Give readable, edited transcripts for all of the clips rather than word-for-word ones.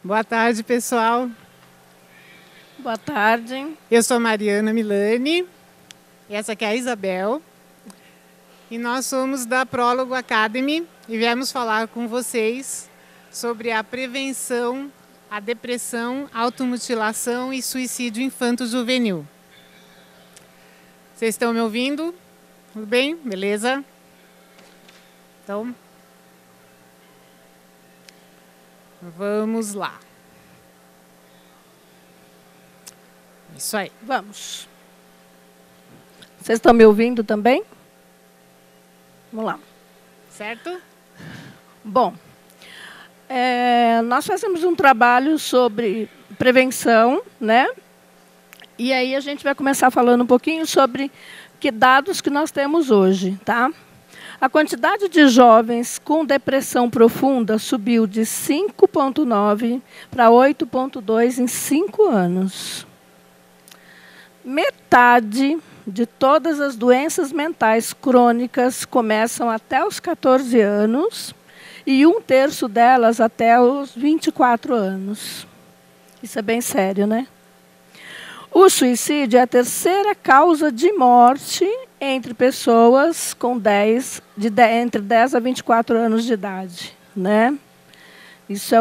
Boa tarde, pessoal. Boa tarde. Eu sou a Mariana Milani, e essa aqui é a Isabel. E nós somos da Prólogo Academy e viemos falar com vocês sobre a prevenção à depressão, automutilação e suicídio infanto-juvenil. Vocês estão me ouvindo? Tudo bem? Beleza? Então, vamos lá. Isso aí. Vamos. Vocês estão me ouvindo também? Vamos lá. Certo? Bom, nós fazemos um trabalho sobre prevenção, né? E aí a gente vai começar falando um pouquinho sobre que dados que nós temos hoje, tá? A quantidade de jovens com depressão profunda subiu de 5,9 para 8,2 em 5 anos. Metade de todas as doenças mentais crônicas começam até os 14 anos e 1/3 delas até os 24 anos. Isso é bem sério, né? O suicídio é a terceira causa de morte entre pessoas com entre 10 a 24 anos de idade, né? Isso é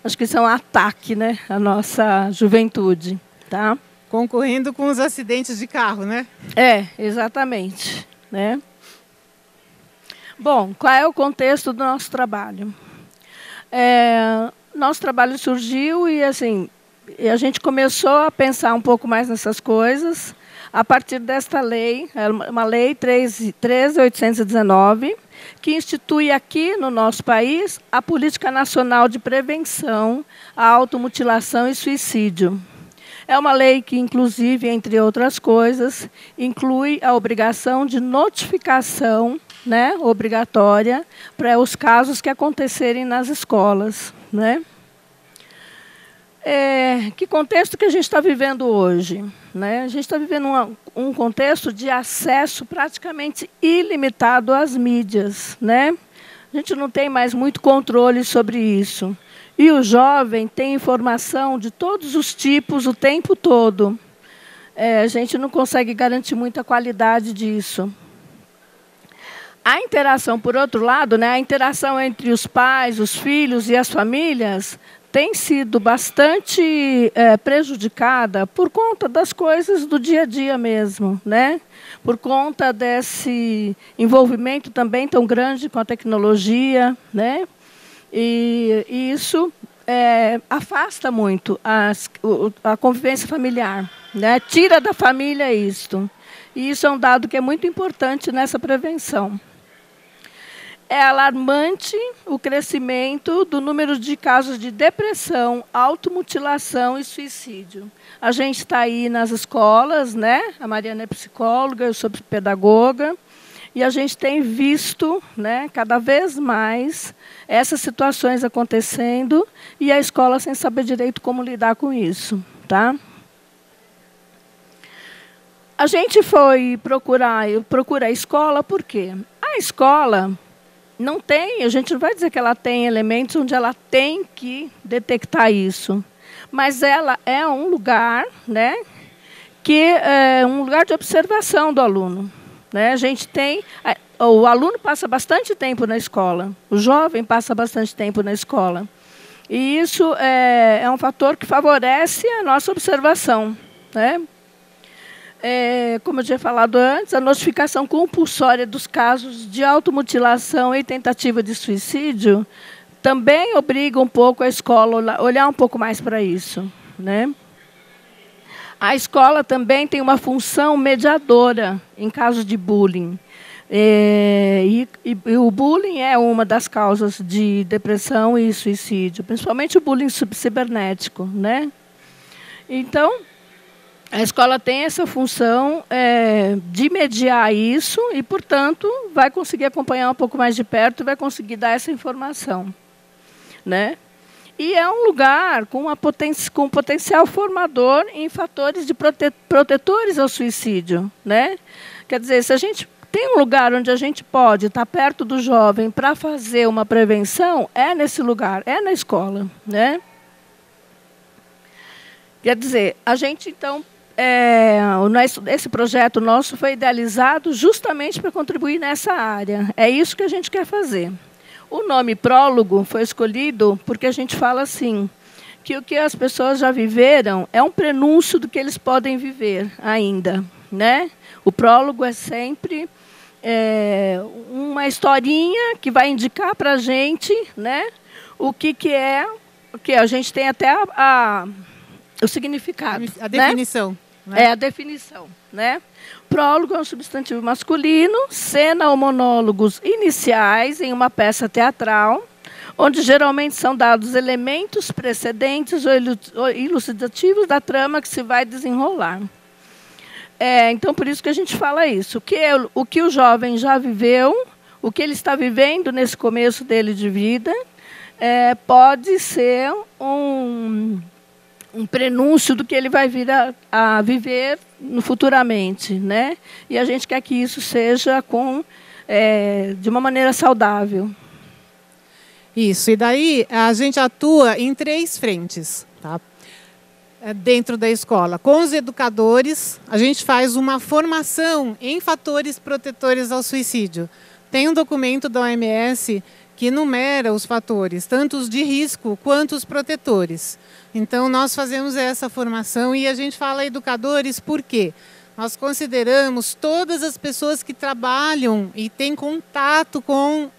acho que isso é um ataque, né, à nossa juventude, tá? Concorrendo com os acidentes de carro, né? Exatamente, né? Bom, qual é o contexto do nosso trabalho? Nosso trabalho surgiu e assim, a gente começou a pensar um pouco mais nessas coisas a partir desta lei, uma lei 13.819, que institui aqui no nosso país a Política Nacional de Prevenção à Automutilação e Suicídio. É uma lei que, inclusive, entre outras coisas, inclui a obrigação de notificação, né, obrigatória para os casos que acontecerem nas escolas, né? Que contexto que a gente está vivendo hoje, né? A gente está vivendo um contexto de acesso praticamente ilimitado às mídias, né? A gente não tem mais muito controle sobre isso. E o jovem tem informação de todos os tipos o tempo todo. A gente não consegue garantir muita qualidade disso. A interação, por outro lado, né, a interação entre os pais, os filhos e as famílias tem sido bastante prejudicada por conta das coisas do dia a dia mesmo, né? Por conta desse envolvimento também tão grande com a tecnologia, né? E isso afasta muito a convivência familiar, né? Tira da família isto. E isso é um dado que é muito importante nessa prevenção. É alarmante o crescimento do número de casos de depressão, automutilação e suicídio. A gente está aí nas escolas, né? A Mariana é psicóloga, eu sou pedagoga, e a gente tem visto, né, cada vez mais essas situações acontecendo e a escola sem saber direito como lidar com isso, tá? A gente foi procura a escola por quê? A escola não tem, a gente não vai dizer que ela tem elementos onde ela tem que detectar isso, mas ela é um lugar, né, que é um lugar de observação do aluno, né? A gente tem, o aluno passa bastante tempo na escola, o jovem passa bastante tempo na escola, e isso é um fator que favorece a nossa observação, né? Como eu tinha falado antes, a notificação compulsória dos casos de automutilação e tentativa de suicídio também obriga um pouco a escola a olhar um pouco mais para isso, né? A escola também tem uma função mediadora em casos de bullying. E o bullying é uma das causas de depressão e suicídio, principalmente o bullying cibernético, né? Então, a escola tem essa função de mediar isso e, portanto, vai conseguir acompanhar um pouco mais de perto e vai conseguir dar essa informação, né? E é um lugar com um potencial formador em fatores de protetores ao suicídio, né? Quer dizer, se a gente tem um lugar onde a gente pode estar perto do jovem para fazer uma prevenção, é nesse lugar, é na escola, né? Quer dizer, a gente, então, esse projeto nosso foi idealizado justamente para contribuir nessa área. É isso que a gente quer fazer. O nome prólogo foi escolhido porque a gente fala assim, que o que as pessoas já viveram é um prenúncio do que eles podem viver ainda, né? O prólogo é sempre uma historinha que vai indicar para a gente, né, o que é, o que a gente tem até o significado. A definição. Né? É a definição. Né? Prólogo é um substantivo masculino, cena ou monólogos iniciais em uma peça teatral, onde geralmente são dados elementos precedentes ou elucidativos da trama que se vai desenrolar. Então, por isso que a gente fala isso. O que o jovem já viveu, o que ele está vivendo nesse começo dele de vida, pode ser um prenúncio do que ele vai vir a viver futuramente, né? E a gente quer que isso seja de uma maneira saudável. Isso, e daí a gente atua em 3 frentes, tá? Dentro da escola. Com os educadores, a gente faz uma formação em fatores protetores ao suicídio. Tem um documento da OMS que enumera os fatores, tanto os de risco quanto os protetores. Então, nós fazemos essa formação e a gente fala educadores por quê? Nós consideramos todas as pessoas que trabalham e têm contato com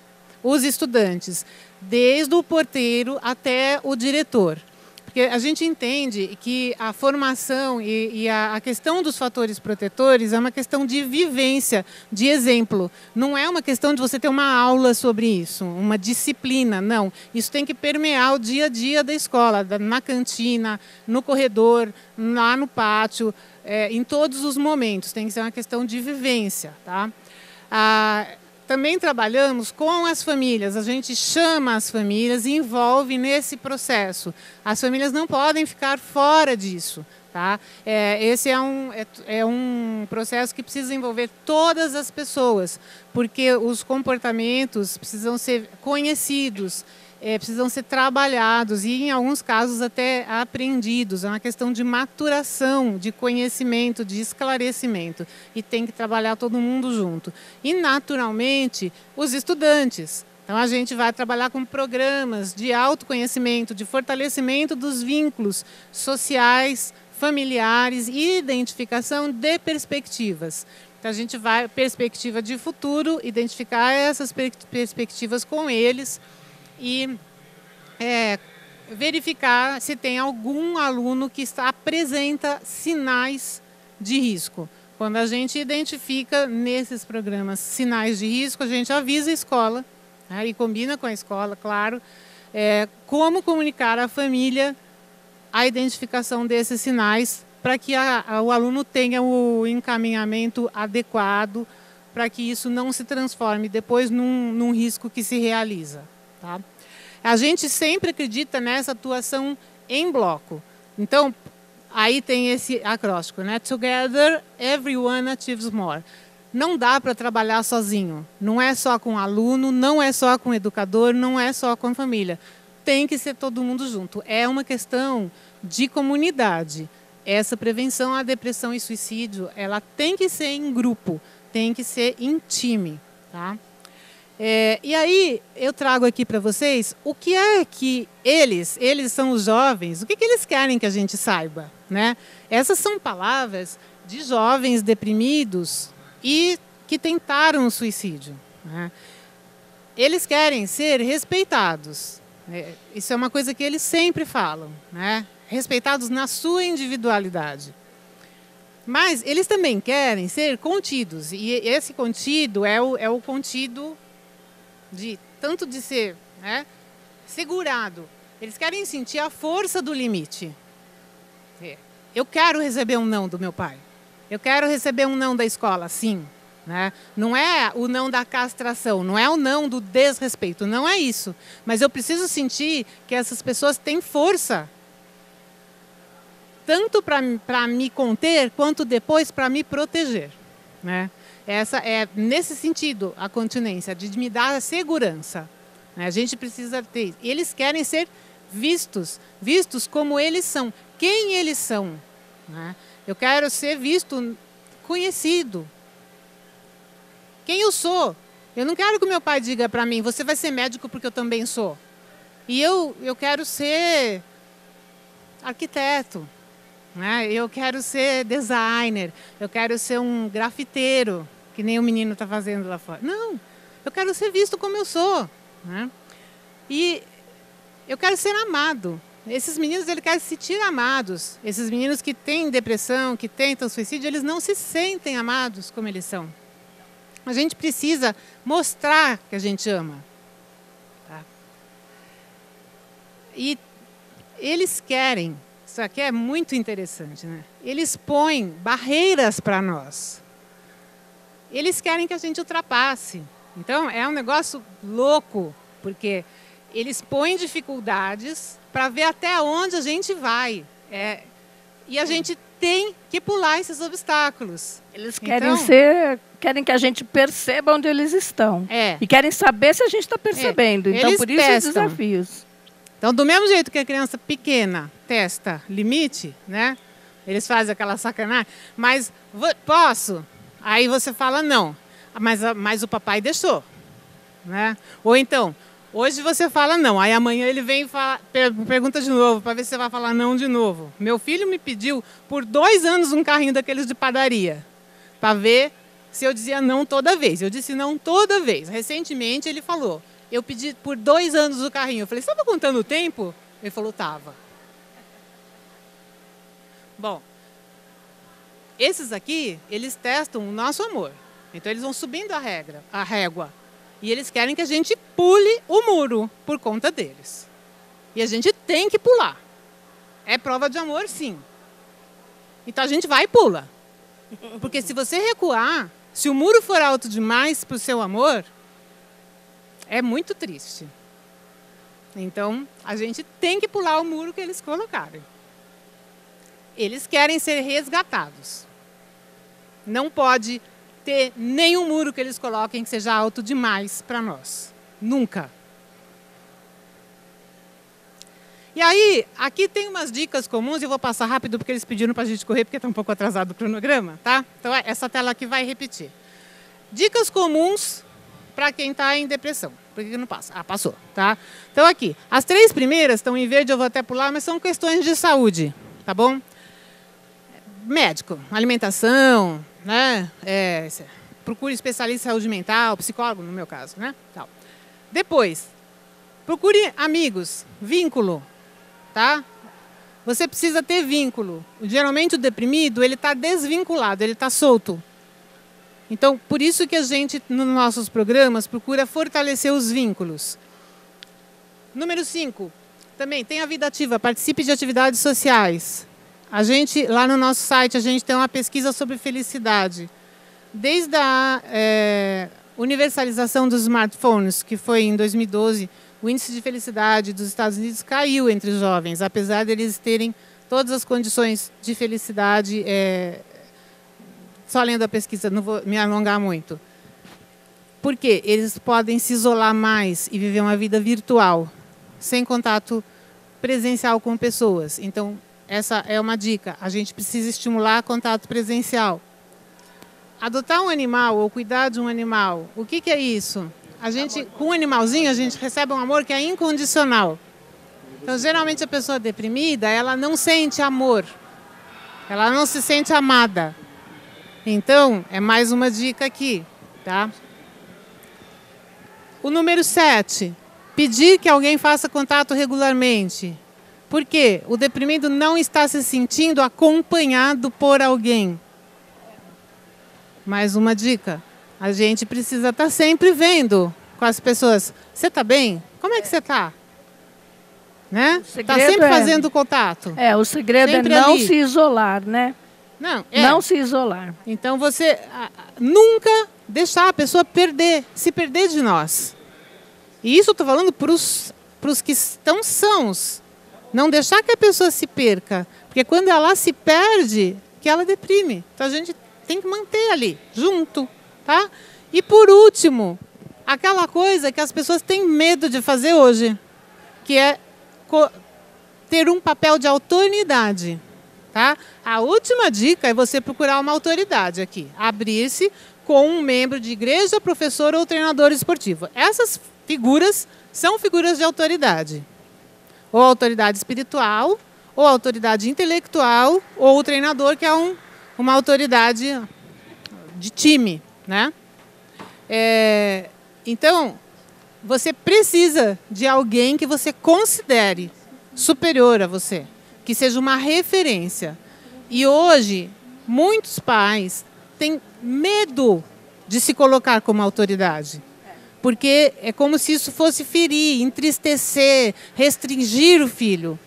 os estudantes, desde o porteiro até o diretor. Porque a gente entende que a formação e a questão dos fatores protetores é uma questão de vivência, de exemplo. Não é uma questão de você ter uma aula sobre isso, uma disciplina, não. Isso tem que permear o dia a dia da escola, na cantina, no corredor, lá no pátio, em todos os momentos. Tem que ser uma questão de vivência, tá? Também trabalhamos com as famílias, a gente chama as famílias e envolve nesse processo. As famílias não podem ficar fora disso. Tá? Esse é um processo que precisa envolver todas as pessoas, porque os comportamentos precisam ser conhecidos, precisam ser trabalhados e, em alguns casos, até aprendidos. É uma questão de maturação, de conhecimento, de esclarecimento. E tem que trabalhar todo mundo junto. E, naturalmente, os estudantes. Então, a gente vai trabalhar com programas de autoconhecimento, de fortalecimento dos vínculos sociais, familiares e identificação de perspectivas. Então, a gente vai, perspectiva de futuro, identificar essas perspectivas com eles, e verificar se tem algum aluno que apresenta sinais de risco. Quando a gente identifica nesses programas sinais de risco, a gente avisa a escola, né, e combina com a escola, claro, como comunicar à família a identificação desses sinais para que o aluno tenha o encaminhamento adequado, para que isso não se transforme depois num risco que se realiza. Tá? A gente sempre acredita nessa atuação em bloco. Então, aí tem esse acróstico, né? Together, everyone achieves more. Não dá para trabalhar sozinho. Não é só com o aluno, não é só com o educador, não é só com a família. Tem que ser todo mundo junto. É uma questão de comunidade. Essa prevenção à depressão e suicídio, ela tem que ser em grupo, tem que ser em time, tá? E aí eu trago aqui para vocês o que é que eles são os jovens, o que eles querem que a gente saiba, né? Essas são palavras de jovens deprimidos e que tentaram o suicídio, né? Eles querem ser respeitados, né? Isso é uma coisa que eles sempre falam, né? Respeitados na sua individualidade. Mas eles também querem ser contidos, e esse contido é o contido tanto de ser, né, segurado. Eles querem sentir a força do limite. Eu quero receber um não do meu pai. Eu quero receber um não da escola, sim. Né? Não é o não da castração, não é o não do desrespeito, não é isso. Mas eu preciso sentir que essas pessoas têm força, tanto para me conter, quanto depois para me proteger. Né? Essa é, nesse sentido, a continência, de me dar a segurança. A gente precisa ter. Eles querem ser vistos como eles são, quem eles são. Né? Eu quero ser visto, conhecido. Quem eu sou. Eu não quero que o meu pai diga para mim, você vai ser médico porque eu também sou. E eu quero ser arquiteto. Né? Eu quero ser designer. Eu quero ser um grafiteiro. Que nem o menino está fazendo lá fora. Não, eu quero ser visto como eu sou. Né? E eu quero ser amado. Esses meninos, eles querem se sentir amados. Esses meninos que têm depressão, que tentam suicídio, eles não se sentem amados como eles são. A gente precisa mostrar que a gente ama. Tá? E eles querem, isso aqui é muito interessante, né? Eles põem barreiras para nós. Eles querem que a gente ultrapasse. Então, é um negócio louco, porque eles põem dificuldades para ver até onde a gente vai. E a gente tem que pular esses obstáculos. Eles querem que a gente perceba onde eles estão. E querem saber se a gente está percebendo. Então, por isso os desafios. Então, do mesmo jeito que a criança pequena testa limite, né? Eles fazem aquela sacanagem. Mas, posso? Aí você fala não, mas o papai deixou. Né? Ou então, hoje você fala não, aí amanhã ele vem e pergunta de novo, para ver se você vai falar não de novo. Meu filho me pediu por 2 anos um carrinho daqueles de padaria, para ver se eu dizia não toda vez. Eu disse não toda vez. Recentemente ele falou, eu pedi por 2 anos o carrinho. Eu falei, você estava contando o tempo? Ele falou, estava. Bom, esses aqui, eles testam o nosso amor. Então, eles vão subindo a régua. E eles querem que a gente pule o muro por conta deles. E a gente tem que pular. É prova de amor, sim. Então, a gente vai e pula. Porque se você recuar, se o muro for alto demais para o seu amor, é muito triste. Então, a gente tem que pular o muro que eles colocarem. Eles querem ser resgatados. Não pode ter nenhum muro que eles coloquem que seja alto demais para nós. Nunca. E aí, aqui tem umas dicas comuns, eu vou passar rápido porque eles pediram para a gente correr, porque está um pouco atrasado o cronograma, tá? Então, essa tela aqui vai repetir. Dicas comuns para quem está em depressão. Por que não passa? Ah, passou, tá? Então, aqui, as 3 primeiras estão em verde, eu vou até pular, mas são questões de saúde, tá bom? Médico, alimentação, né? Procure especialista em saúde mental, psicólogo, no meu caso, né? Tal. Depois, procure amigos, vínculo, tá? Você precisa ter vínculo. Geralmente o deprimido, ele está desvinculado, ele está solto. Então, por isso que a gente, nos nossos programas, procura fortalecer os vínculos. Número 5, também tem a vida ativa, participe de atividades sociais. A gente, lá no nosso site, a gente tem uma pesquisa sobre felicidade. Desde a universalização dos smartphones, que foi em 2012, o índice de felicidade dos Estados Unidos caiu entre os jovens, apesar deles terem todas as condições de felicidade. Só lendo a pesquisa, não vou me alongar muito. Por quê? Eles podem se isolar mais e viver uma vida virtual, sem contato presencial com pessoas. Então, essa é uma dica. A gente precisa estimular contato presencial. Adotar um animal ou cuidar de um animal, o que é isso? Com um animalzinho, a gente recebe um amor que é incondicional. Então, geralmente, a pessoa deprimida, ela não sente amor. Ela não se sente amada. Então, é mais uma dica aqui, tá? O número 7, pedir que alguém faça contato regularmente. Por quê? O deprimido não está se sentindo acompanhado por alguém. Mais uma dica. A gente precisa estar sempre vendo com as pessoas. Você está bem? Como é que você está? Né? Está sempre fazendo contato. O segredo sempre é não se isolar, né? Não se isolar. Então, você nunca deixar a pessoa se perder de nós. E isso eu estou falando para os que estão sãos. Não deixar que a pessoa se perca. Porque quando ela se perde, que ela deprime. Então, a gente tem que manter ali, junto. tá? E por último, aquela coisa que as pessoas têm medo de fazer hoje, que é ter um papel de autoridade, tá? A última dica é você procurar uma autoridade aqui, abrir-se com um membro de igreja, professor ou treinador esportivo. Essas figuras são figuras de autoridade. Ou autoridade espiritual, ou autoridade intelectual, ou o treinador, que é uma autoridade de time, né? Então, você precisa de alguém que você considere superior a você, que seja uma referência. E hoje, muitos pais têm medo de se colocar como autoridade, porque é como se isso fosse ferir, entristecer, restringir o filho.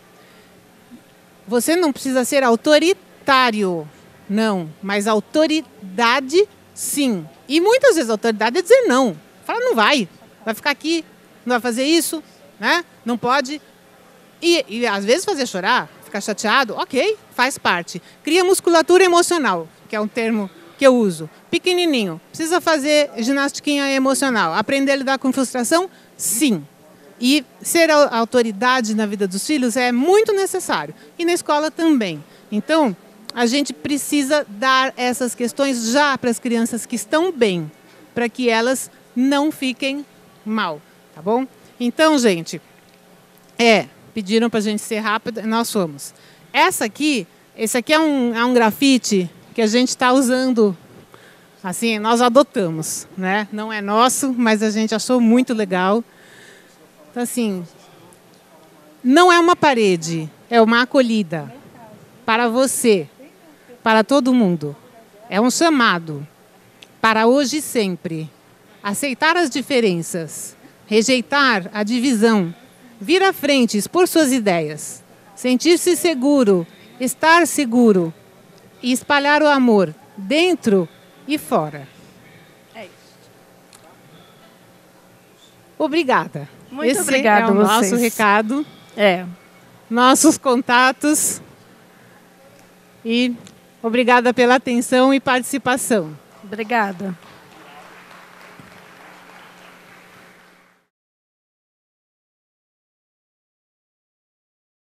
Você não precisa ser autoritário, não, mas autoridade, sim. E muitas vezes a autoridade é dizer não. Fala, não vai ficar aqui, não vai fazer isso, né? Não pode. E às vezes fazer chorar, ficar chateado, ok, faz parte. Cria musculatura emocional, que é um termo que eu uso. Pequenininho, precisa fazer ginastiquinha emocional. Aprender a lidar com frustração? Sim. E ser a autoridade na vida dos filhos é muito necessário. E na escola também. Então, a gente precisa dar essas questões já para as crianças que estão bem, para que elas não fiquem mal, tá bom? Então, gente, pediram para a gente ser rápido, nós fomos. Esse aqui é um grafite que a gente está usando, assim, nós adotamos, né? Não é nosso, mas a gente achou muito legal. Então, assim, não é uma parede, é uma acolhida para você, para todo mundo. É um chamado para hoje e sempre. Aceitar as diferenças, rejeitar a divisão, vir à frente, expor suas ideias, sentir-se seguro, estar seguro e espalhar o amor dentro e fora. É isso. Obrigada. Muito obrigada a vocês. Esse é o nosso recado. Nossos contatos. E obrigada pela atenção e participação. Obrigada.